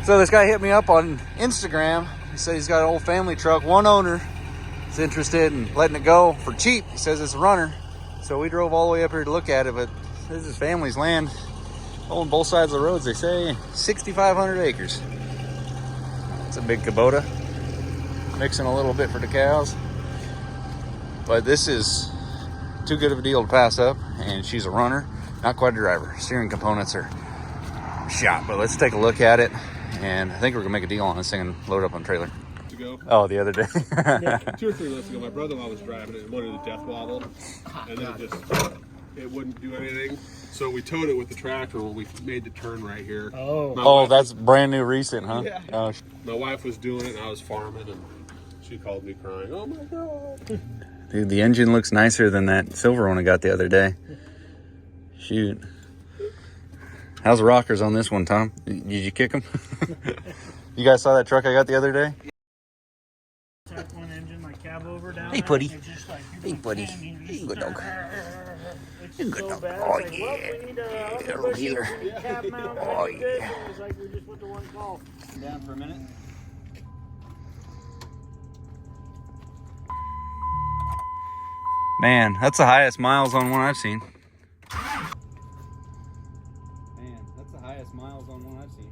So this guy hit me up on Instagram. He said he's got an old family truck. One owner is interested in letting it go for cheap. He says it's a runner. So we drove all the way up here to look at it, but this is family's land. On both sides of the roads, they say 6,500 acres. It's a big Kubota. Mixing a little bit for the cows. But this is too good of a deal to pass up. And she's a runner, not quite a driver. Steering components are shot, but let's take a look at it. And I think we're gonna make a deal on this thing and load up on a trailer. Ago. Oh, the other day. Yeah, 2 or 3 months ago, my brother-in-law was driving it and wanted a death wobble, and then it wouldn't do anything. So we towed it with the tractor when we made the turn right here. Oh, that's brand new, recent, huh? Yeah. Oh. My wife was doing it, and I was farming, and she called me crying. Oh my god! Dude, the engine looks nicer than that silver one I got the other day. Shoot. How's the rockers on this one, Tom? Did you kick them? You guys saw that truck I got the other day? Type 1 engine, like cab over down. Hey, buddy. Like, hey, buddy. Hey, good dog. It's Good so dog. bad. Oh, It's like, yeah. well, we need a Little healer. cab mount. Oh, Good. yeah. It's like we just went to one call. Down for a minute. Man, that's the highest miles on one I've seen. Man, that's the highest miles on one I've seen.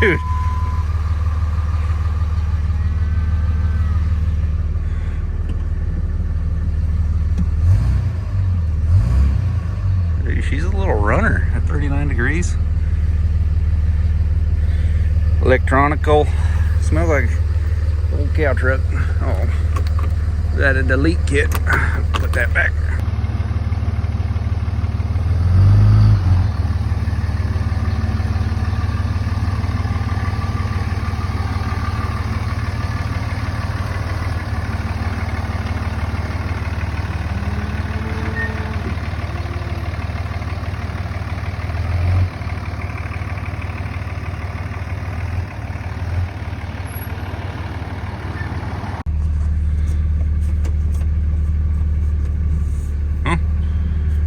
Dude. She's a little runner at 39 degrees. Electronical. Smells like an old cow truck. Oh, is that a delete kit? Put that back.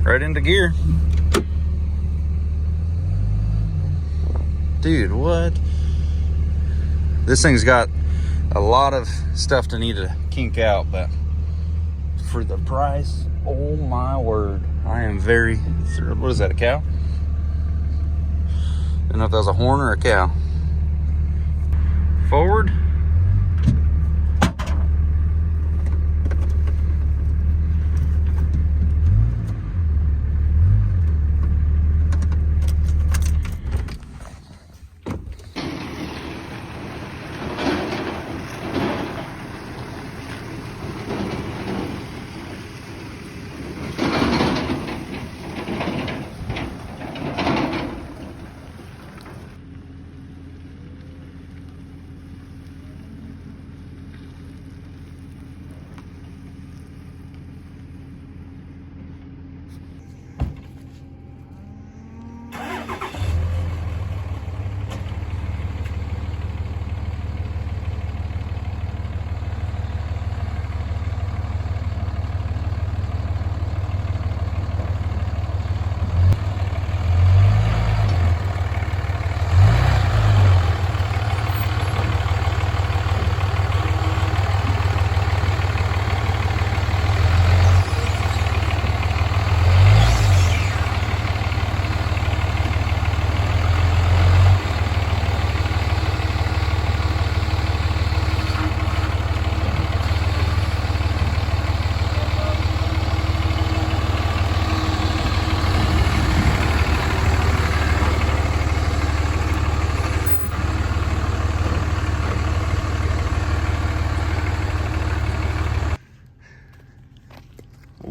Right into gear. Dude, what? This thing's got a lot of stuff to need to kink out, but for the price, oh my word, I am very thrilled. What is that, a cow? I don't know if that was a horn or a cow. Forward.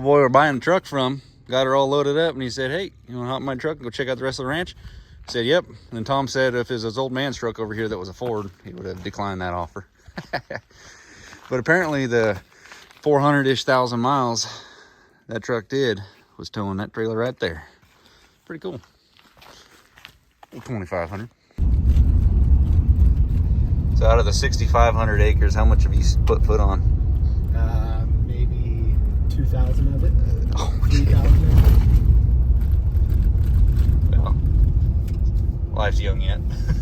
Boy we're buying a truck from got her all loaded up, and he said, hey, you want to hop in my truck and go check out the rest of the ranch? I said, yep. And then Tom said if it was his old man's truck over here that was a Ford, he would have declined that offer. But apparently the 400-ish thousand miles that truck did was towing that trailer right there. Pretty cool. 2,500. So out of the 6,500 acres, how much have you put foot on? Maybe 2,000 of it. Oh, 3,000. well, life's young yet.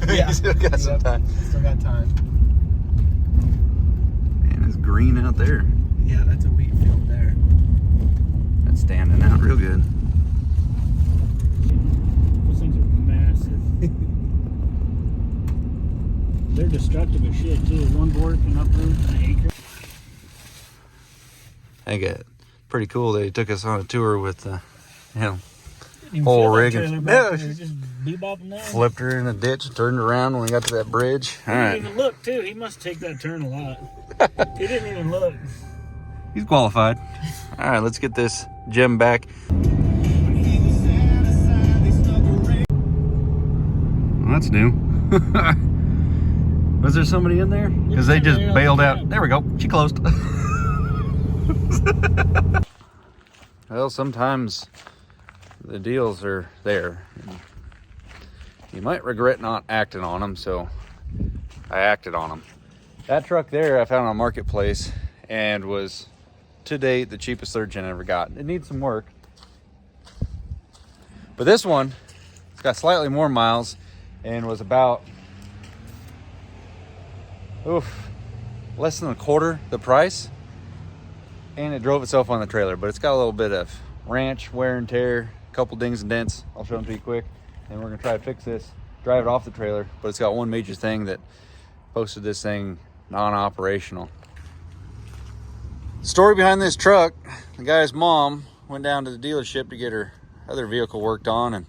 Yeah. You still got some time. Still got time. Man, it's green out there. Yeah, that's a wheat field there. That's standing out real good. Those things are massive. They're destructive as shit too. One board can uproot an acre. I get it. Pretty cool. They took us on a tour with, Even whole feel that rig. trailer And, back yeah, there, just bebopping down. flipped her in a ditch, turned around when we got to that bridge. All He right. didn't even look too. He must take that turn a lot. He didn't even look. He's qualified. All right, let's get this gem back. Well, that's new. Was there somebody in there? Because they just bailed out. There we go. She closed. Well, sometimes the deals are there. You might regret not acting on them, so I acted on them. That truck there I found on Marketplace and was, to date, the cheapest third gen I ever got. It needs some work. But this one, it's got slightly more miles and was about, less than a quarter the price. And it drove itself on the trailer, but it's got a little bit of ranch wear and tear, a couple dings and dents. I'll show them to you quick. And we're gonna try to fix this, drive it off the trailer. But it's got one major thing that posted this thing non-operational. Story behind this truck, the guy's mom went down to the dealership to get her other vehicle worked on, and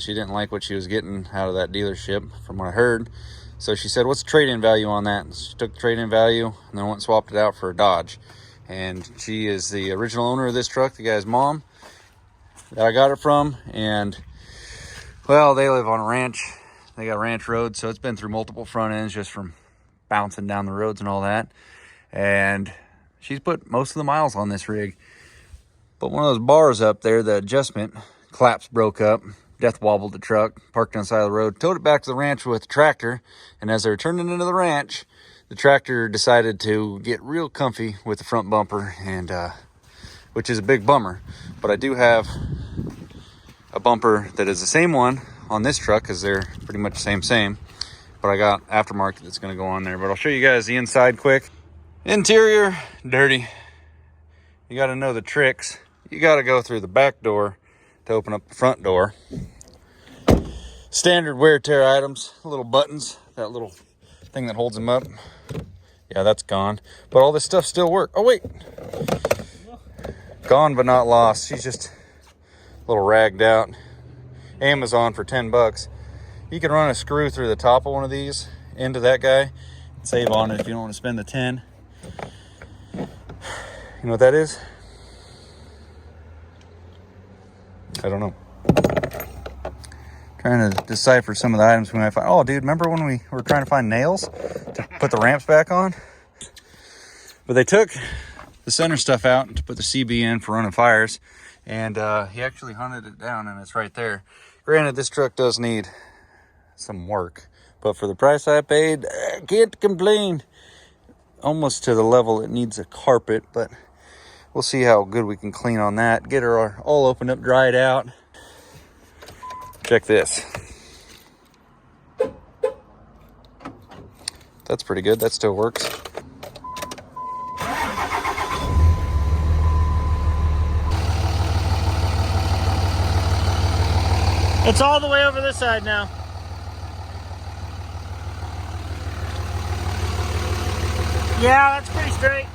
she didn't like what she was getting out of that dealership from what I heard. So she said, what's the trade-in value on that? And she took the trade-in value and then went and swapped it out for a Dodge. And she is the original owner of this truck, the guy's mom that I got it from. And well, they live on a ranch. They got ranch roads, so it's been through multiple front ends just from bouncing down the roads and all that. And she's put most of the miles on this rig. But one of those bars up there, the adjustment claps broke up, death wobbled the truck, parked on the side of the road, towed it back to the ranch with the tractor. And as they were turning into the ranch, the tractor decided to get real comfy with the front bumper, and which is a big bummer. But I do have a bumper that is the same one on this truck, because they're pretty much the same. But I got aftermarket that's going to go on there. But I'll show you guys the inside quick. Interior, dirty. You got to know the tricks. You got to go through the back door to open up the front door. Standard wear tear items, little buttons, that little thing that holds them up. Yeah, that's gone. But all this stuff still works. Oh, wait. Gone but not lost. She's just a little ragged out. Amazon for 10 bucks. You can run a screw through the top of one of these into that guy. Save on it if you don't want to spend the 10. You know what that is? I don't know. Trying to decipher some of the items we might find. Oh, dude, remember when we were trying to find nails to put the ramps back on? But they took the center stuff out to put the CB in for running fires, and he actually hunted it down, and it's right there. Granted, this truck does need some work, but for the price I paid, I can't complain. Almost to the level it needs a carpet, but we'll see how good we can clean on that. Get her all opened up, dried out. Check this. That's pretty good. That still works. It's all the way over this side now. Yeah, that's pretty straight.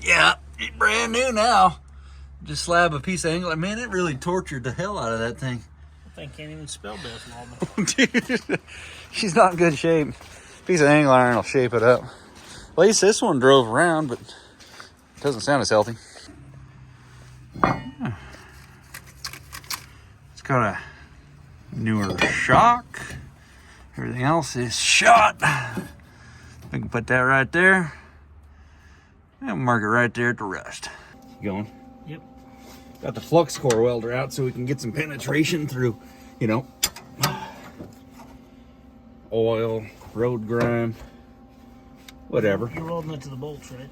Yeah, it's brand new now. Just slab a piece of angle. Man, it really tortured the hell out of that thing. That thing can't even spell death wobble. Dude, she's not in good shape. Piece of angle iron will shape it up. At least this one drove around, but it doesn't sound as healthy. It's got a newer shock. Everything else is shot. We can put that right there. And mark it right there at the rest. Going. Yep. Got the flux core welder out so we can get some penetration through, you know, oil, road grime, whatever. You're welding it to the bolts, right?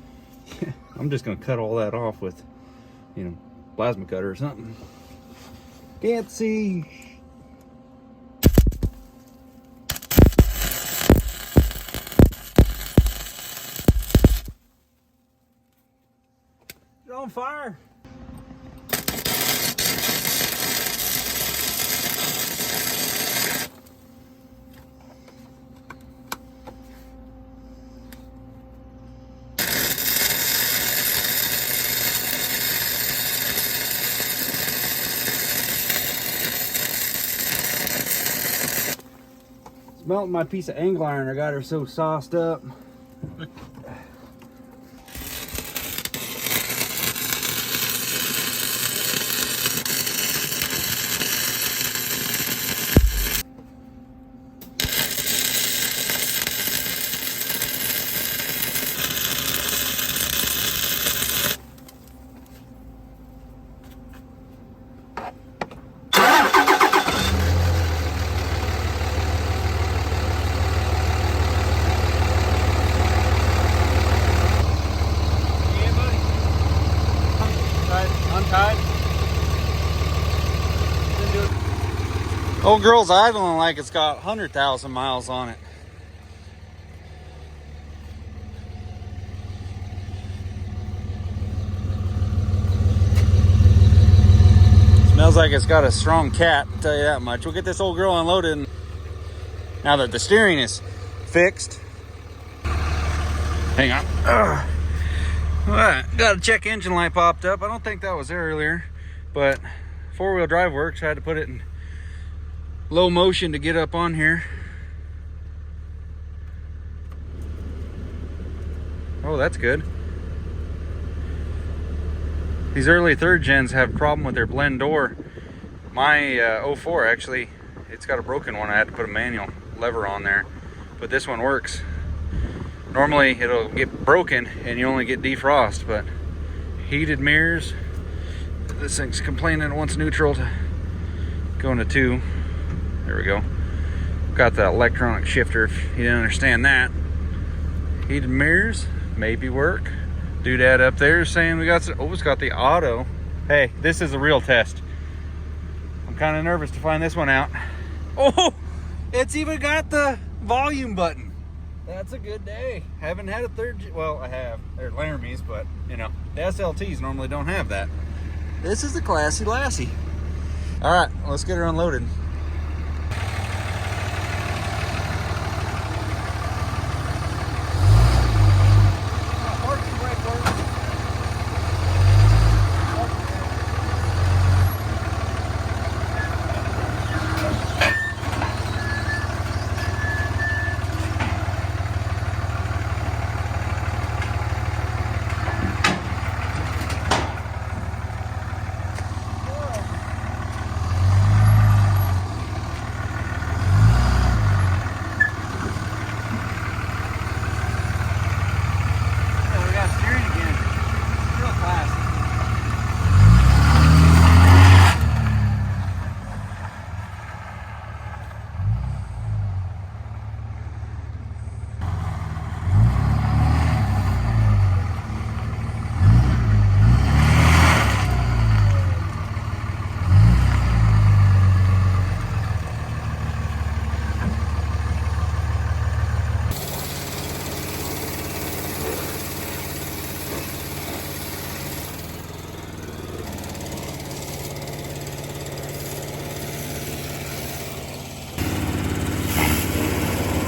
I'm just gonna cut all that off with, you know, plasma cutter or something. Can't see. It's on fire. Melting my piece of angle iron. I got her so sauced up. Old girl's idling like it's got 100,000 miles on it. Smells like it's got a strong cat, I'll tell you that much. We'll get this old girl unloaded now that the steering is fixed. Hang on. All right, got a check engine light popped up. I don't think that was there earlier, but four-wheel drive works. I had to put it in low motion to get up on here. Oh, that's good. These early third gens have a problem with their blend door. My 04 actually, it's got a broken one. I had to put a manual lever on there, but this one works. Normally it'll get broken and you only get defrost, but heated mirrors. This thing's complaining it wants neutral to go into 2. There we go. Got the electronic shifter if you didn't understand that. Heated mirrors, maybe work. Doodad up there saying we got some, oh, it's got the auto. Hey, this is a real test. I'm kind of nervous to find this one out. Oh, it's even got the volume button. That's a good day. Haven't had a third, well, I have. They're Laramies, but you know, the SLTs normally don't have that. This is a classy lassie. All right, let's get her unloaded.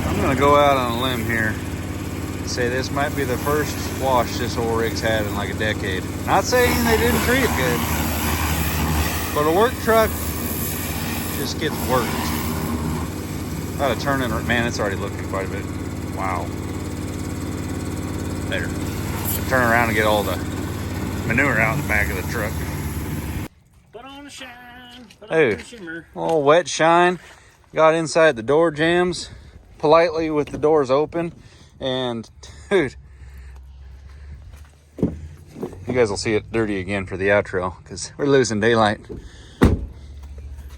I'm gonna go out on a limb here and say this might be the first wash this old rig's had in like a decade. Not saying they didn't treat it good, but a work truck just gets worked. Got to turn in, man, it's already looking quite a bit. Wow. There. Turn around and get all the manure out in the back of the truck. Put on a shine. Put Hey, on a shimmer. little wet shine. Got inside the door jambs politely with the doors open, and dude, You guys will see it dirty again for the outro because we're losing daylight.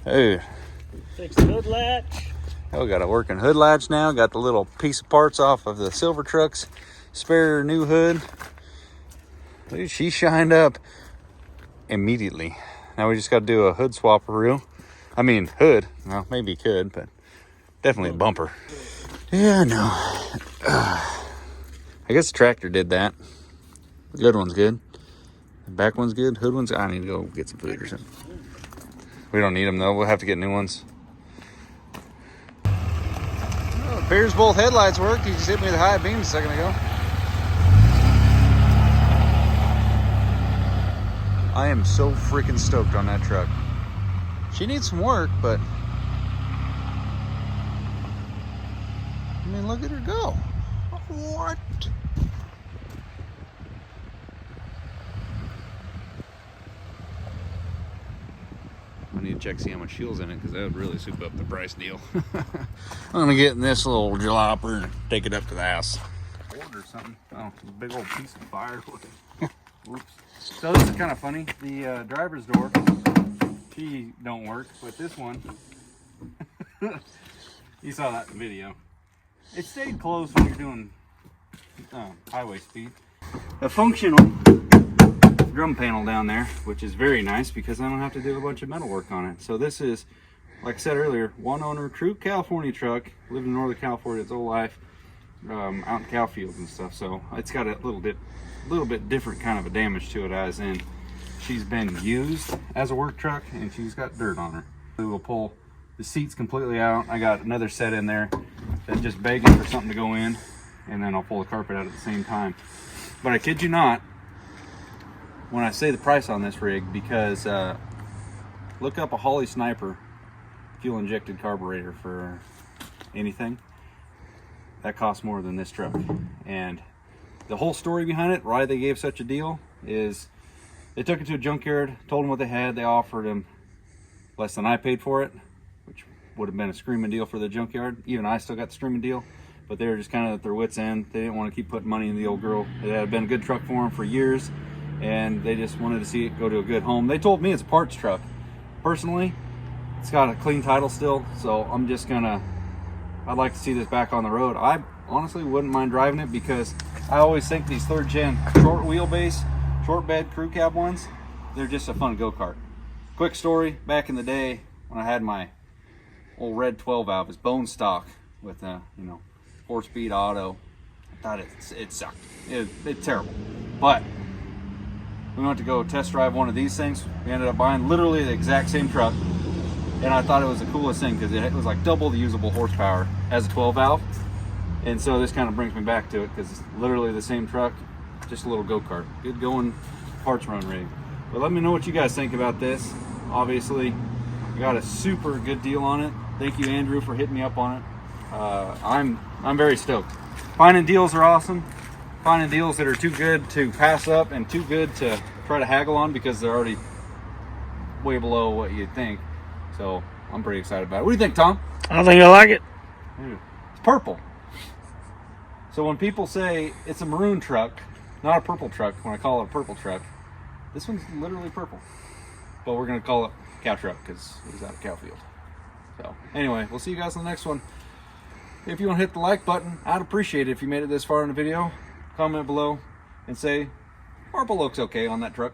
Oh, Fix the hood latch. oh, got a working hood latch now. Got the little piece of parts off of the silver truck's spare new hood. Dude, she shined up immediately. Now we just got to do a hood swapperoo. I mean, hood. Well, maybe could, but definitely a bumper. Yeah, no. I guess the tractor did that. The good one's good. The back one's good. Hood one's. I need to go get some food or something. We don't need them though. We'll have to get new ones. Oh, it appears both headlights worked. You just hit me with a high beam a second ago. I am so freaking stoked on that truck. She needs some work, but I mean, look at her go. What? I need to check see how much fuel's in it because that would really soup up the price deal. I'm gonna get in this little jalopper and take it up to the house. Order something. Oh, a big old piece of firewood. Whoops. So this is kind of funny. The driver's door, key don't work, but this one, you saw that in the video. It stayed closed when you're doing highway speed. A functional drum panel down there, which is very nice because I don't have to do a bunch of metal work on it. So this is, like I said earlier, one owner, true California truck, lived in Northern California its whole life, out in cow fields and stuff. So it's got a little bit different kind of a damage to it, as in she's been used as a work truck and she's got dirt on her. We will pull the seats completely out. I got another set in there that's just begging for something to go in, and then I'll pull the carpet out at the same time. But I kid you not when I say the price on this rig, because look up a Holly Sniper fuel injected carburetor for anything. That costs more than this truck. And the whole story behind it, why they gave such a deal, is they took it to a junkyard, told them what they had. They offered them less than I paid for it, which would have been a screaming deal for the junkyard. Even I still got the screaming deal, but they were just kind of at their wits' end. They didn't want to keep putting money in the old girl. It had been a good truck for them for years, and they just wanted to see it go to a good home. They told me it's a parts truck. Personally, it's got a clean title still, so I'm just gonna, I'd like to see this back on the road. I honestly wouldn't mind driving it because I always think these 3rd gen short wheelbase, short bed crew cab ones, they're just a fun go-kart. Quick story, back in the day when I had my old red 12 valve, it's bone stock with a 4-speed auto. I thought it sucked. It's terrible. But we went to go test drive one of these things. We ended up buying literally the exact same truck, and I thought it was the coolest thing because it was like double the usable horsepower as a 12 valve. And so this kind of brings me back to it because it's literally the same truck, just a little go-kart. Good going parts run rig. But let me know what you guys think about this. Obviously, I got a super good deal on it. Thank you, Andrew, for hitting me up on it. I'm very stoked. Finding deals are awesome. Finding deals that are too good to pass up and too good to try to haggle on because they're already way below what you'd think. So I'm pretty excited about it. What do you think, Tom? I think I like it. It's purple. So when people say it's a maroon truck, not a purple truck, when I call it a purple truck, this one's literally purple. But we're going to call it cow truck because it was out of cow field. So anyway, we'll see you guys in the next one. If you want to hit the like button, I'd appreciate it if you made it this far in the video. Comment below and say, purple looks okay on that truck.